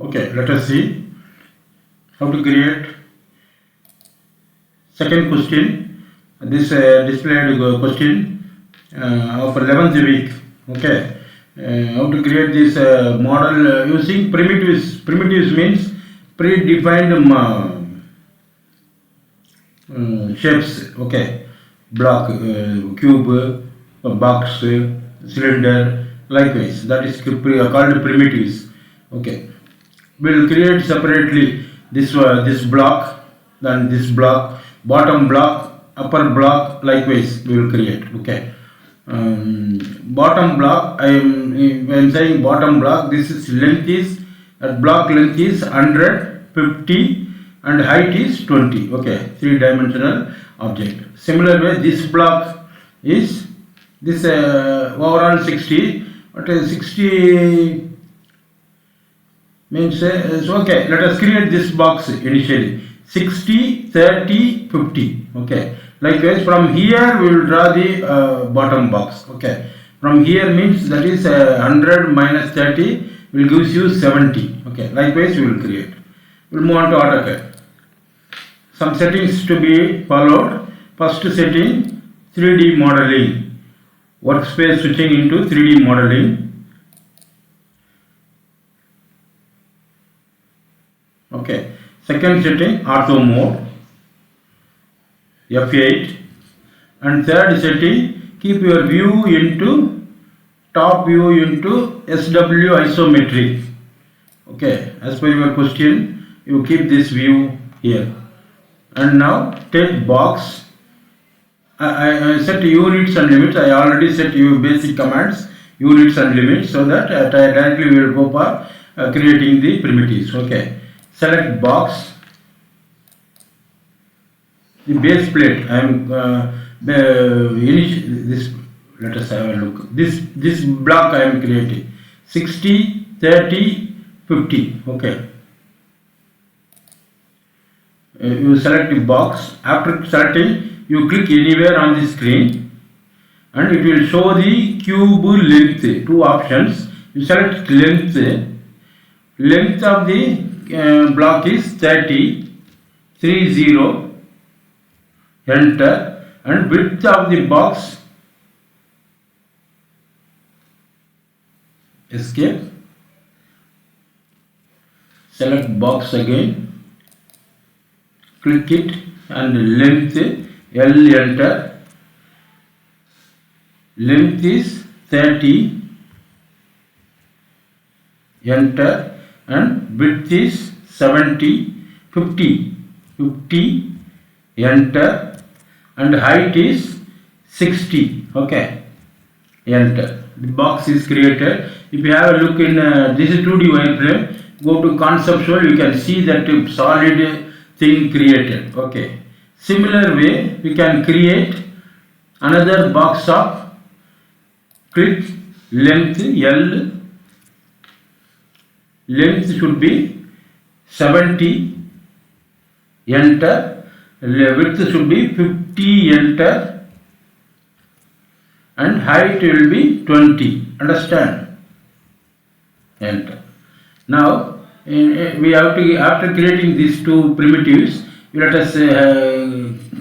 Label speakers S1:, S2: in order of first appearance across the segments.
S1: Okay, let us see how to create second question. This displayed question of 11th week. Okay, how to create this model using primitives. Primitives means predefined shapes. Okay, block, cube, box, cylinder. Likewise, that is called primitives. Okay, we will create separately this block, then this block, bottom block, upper block. Likewise, we will create. Okay. Bottom block, when saying bottom block, this is length is block length is 150 and height is 20. Okay, three-dimensional object. Similar way, this block is this overall 60. What is 60 means? Okay, let us create this box initially. 60, 30, 50. Okay. Likewise, from here we will draw the bottom box. Okay. From here means that is 100 minus 30 will gives you 70. Okay. Likewise, we will create. We will move on to AutoCAD. Some settings to be followed. First setting, 3D modeling. Workspace switching into 3D modeling. Okay. Second setting, auto mode, F8, and third setting, keep your view into top view into SW isometric. Okay, as per your question, you keep this view here. And now take box. I set units and limits. I already set you basic commands, units and limits, so that directly we will go for creating the primitives. Okay. Select box, the base plate. I am this. Let us have a look. This block I am creating 60, 30, 50. Okay. You select the box. After selecting, you click anywhere on the screen, and it will show the cube length. Two options. You select length. Length of the block is 30, 30, enter, and width of the box, escape, select box again, click it, and length, L, enter, length is 30, enter, and width is 70, 50, enter, and height is 60. Okay, enter. The box is created. If you have a look in this is 2D wireframe, go to conceptual, you can see that solid thing created. Okay. Similar way, we can create another box of, click length L. Length should be 70, enter, width should be 50, enter, and height will be 20. Understand? Enter. Now we have to, after creating these two primitives, let us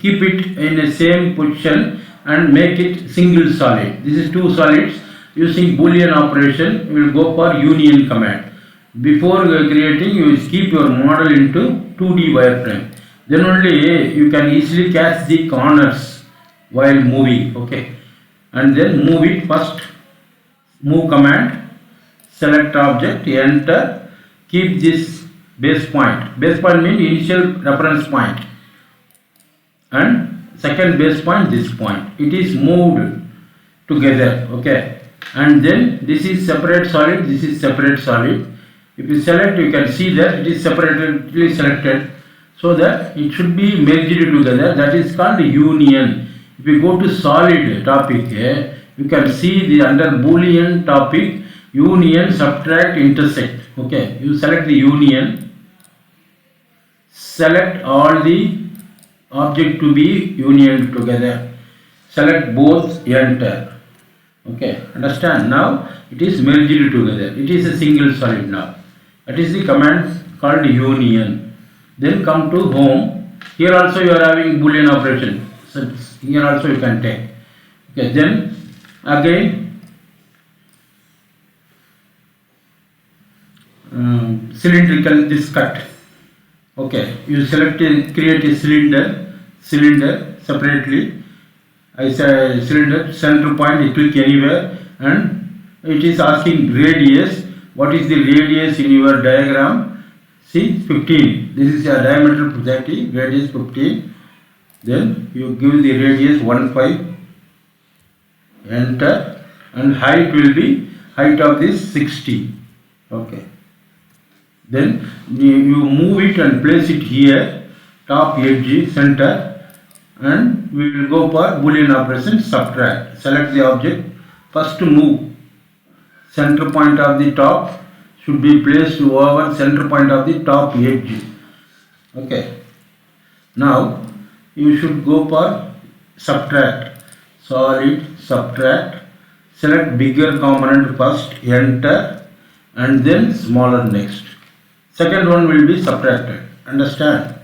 S1: keep it in the same position and make it single solid. This is two solids. Using Boolean operation, we will go for union command. Before creating, you keep your model into 2D wireframe. Then only you can easily catch the corners while moving. Okay, and then move it first. Move command, select object, enter, keep this base point. Base point means initial reference point, and second base point, this point. It is moved together. Okay, and then this is separate solid, this is separate solid. If you select, you can see that it is separately selected, so that it should be merged together. That is called union. If you go to solid topic, you can see the under Boolean topic, union, subtract, intersect. Okay, you select the union, select all the object to be union together, select both, enter. Okay, understand? Now it is merged together. It is a single solid now. That is the command called union. Then come to home. Here also you are having Boolean operation. So here also you can take. Okay. Then again cylindrical, this cut. Okay. You select create a cylinder separately. I say cylinder center point. You click anywhere and it is asking radius. What is the radius in your diagram? See 15. This is a diameter 30, radius 15. Then you give the radius 15. Enter, and height will be height of this 60. Okay. Then you move it and place it here, top edge center, and we will go for Boolean operation subtract. Select the object. First move. Center point of the top should be placed over center point of the top edge. Okay. Now you should go for subtract. Solid subtract. Select bigger component first, enter, and then smaller next. Second one will be subtracted. Understand?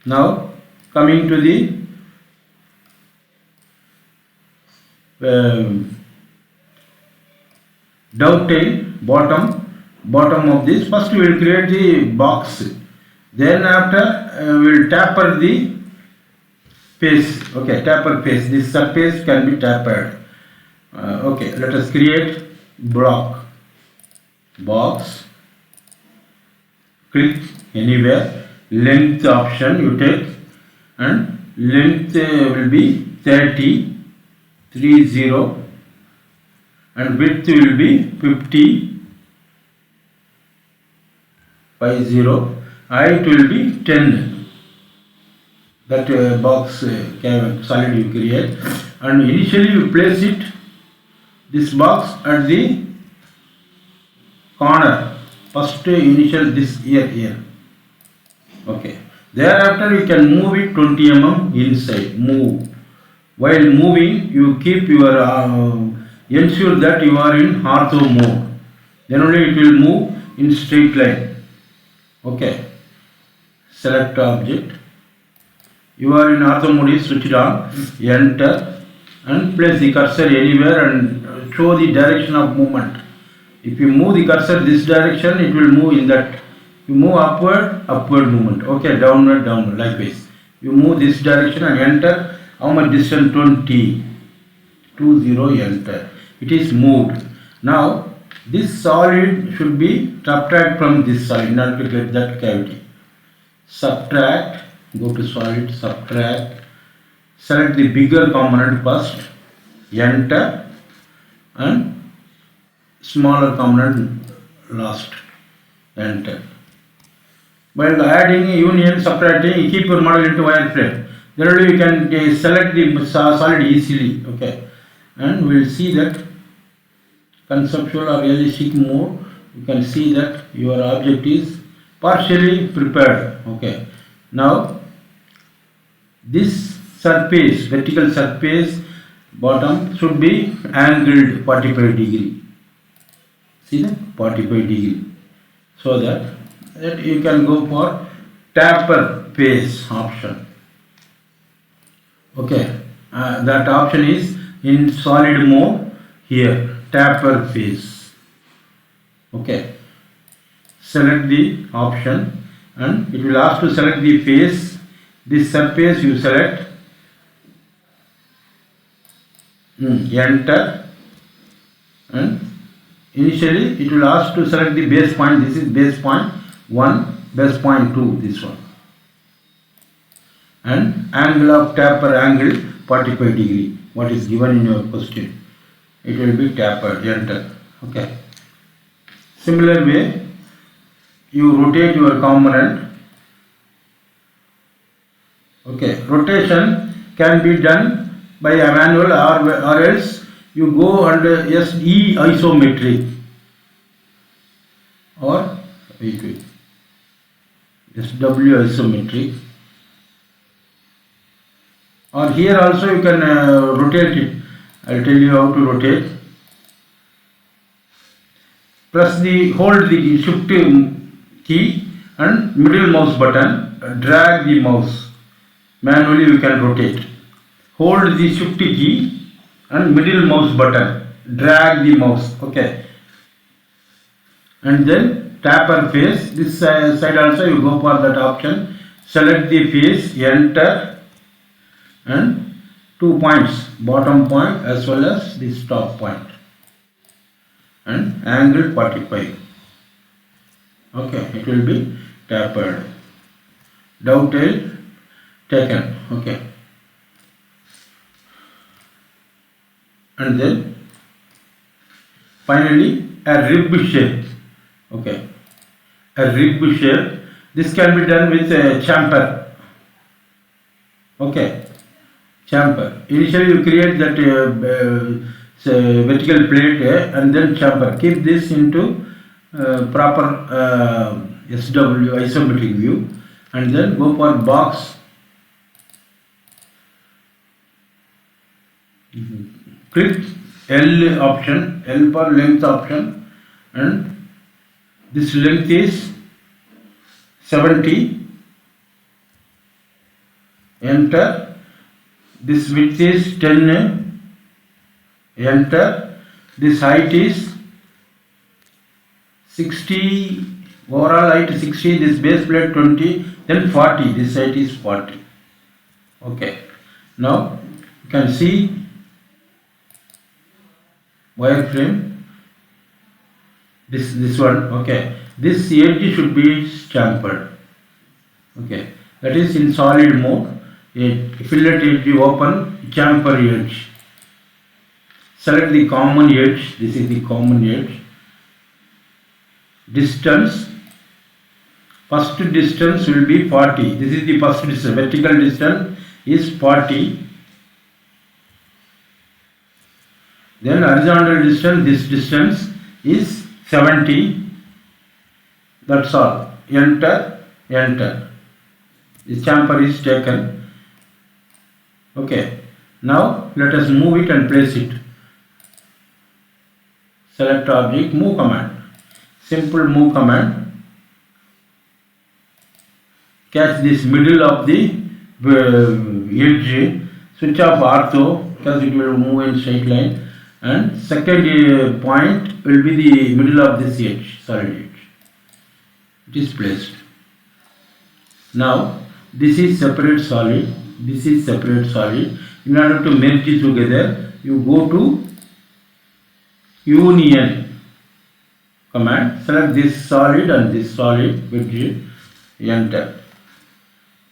S1: Now coming to the dovetail, bottom of this. First we will create the box. Then after we will taper the face. Okay, taper face. This surface can be tapered. Okay, let us create box. Click anywhere. Length option you take, and length will be 30, and width will be 50, height will be 10. That box solid you create, and initially you place it, this box at the corner. First initial this here. Okay. Thereafter you can move it 20 mm inside. Move. While moving, you keep your ensure that you are in ortho mode. Then only it will move in straight line. Okay. Select object. You are in ortho mode is switched on. Enter and place the cursor anywhere and show the direction of movement. If you move the cursor this direction, it will move in that. You move upward movement. Okay, downward, likewise. You move this direction and enter. How much distance? 20. Enter. It is moved. Now, this solid should be subtract from this solid in order to get that cavity. Subtract. Go to solid, subtract. Select the bigger component first. Enter. And smaller component last. Enter. While adding union, subtracting, you keep your model into wireframe. Then only you can select the solid easily. Okay, and we will see that conceptual or realistic mode. You can see that your object is partially prepared. Okay, now this surface, vertical surface, bottom should be angled 45 degree. See that 45 degree, so that you can go for taper face option. Okay, that option is in solid mode here, taper face. Okay, select the option and it will ask to select the face. This surface you select, enter, and initially it will ask to select the base point. This is base point 1, base point 2, this one, and angle of taper angle 45 degree, what is given in your question. It will be tapered. Enter. Okay, similar way you rotate your component. Okay, rotation can be done by a manual or else you go under SE isometric or wait. SW isometric, or here also you can rotate it. I will tell you how to rotate. Press the hold the shift key and middle mouse button, drag the mouse. Manually you can rotate. Hold the shift key and middle mouse button, drag the mouse. Okay. And then taper face. This side also you go for that option. Select the face, enter, and 2 points, bottom point as well as this top point, and angle 45. Okay, it will be tapered. Dovetail taken. Okay. And then finally a rib shape. Okay. A rib shape. This can be done with a chamfer. Okay. Chamfer. Initially you create that vertical plate and then chamfer. Keep this into proper SW isometric view, and then go for box. Click L option, L for length option, and this length is 70. Enter. This width is 10. Enter. This height is 60. Overall height 60. This base plate 20. Then 40. This height is 40. Okay. Now you can see wireframe. This one. Okay. This edge should be chamfered. Okay. That is in solid mode. A fillet edge open, chamfer edge. Select the common edge. This is the common edge. Distance. First distance will be 40. This is the first distance. Vertical distance is 40. Then horizontal distance, this distance is 70. That's all. Enter, enter. The chamfer is taken. Okay. Now let us move it and place it. Select object, move command. Simple move command. Catch this middle of the edge. Switch off ortho because it will move in straight line. And second point will be the middle of this edge, solid edge. It is placed. Now this is separate solid. This is separate solid. In order to merge it together, you go to union command. Select this solid and this solid. Enter.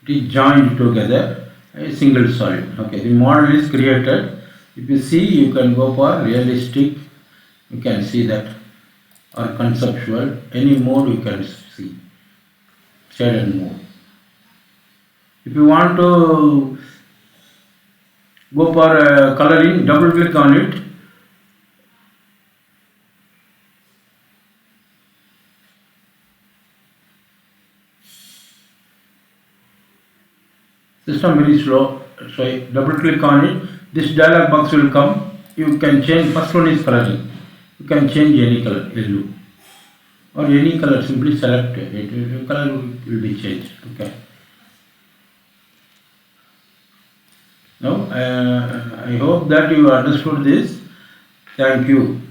S1: It is joined together, a single solid. Okay, the model is created. If you see, you can go for realistic. You can see that, or conceptual. Any mode you can see. Shade and mode. If you want to go for coloring, double click on it. System very slow. So double click on it. This dialog box will come. You can change. First one is coloring. You can change any color, yellow or any color. Simply select it. Color will be changed. Okay. Now, I hope that you understood this. Thank you.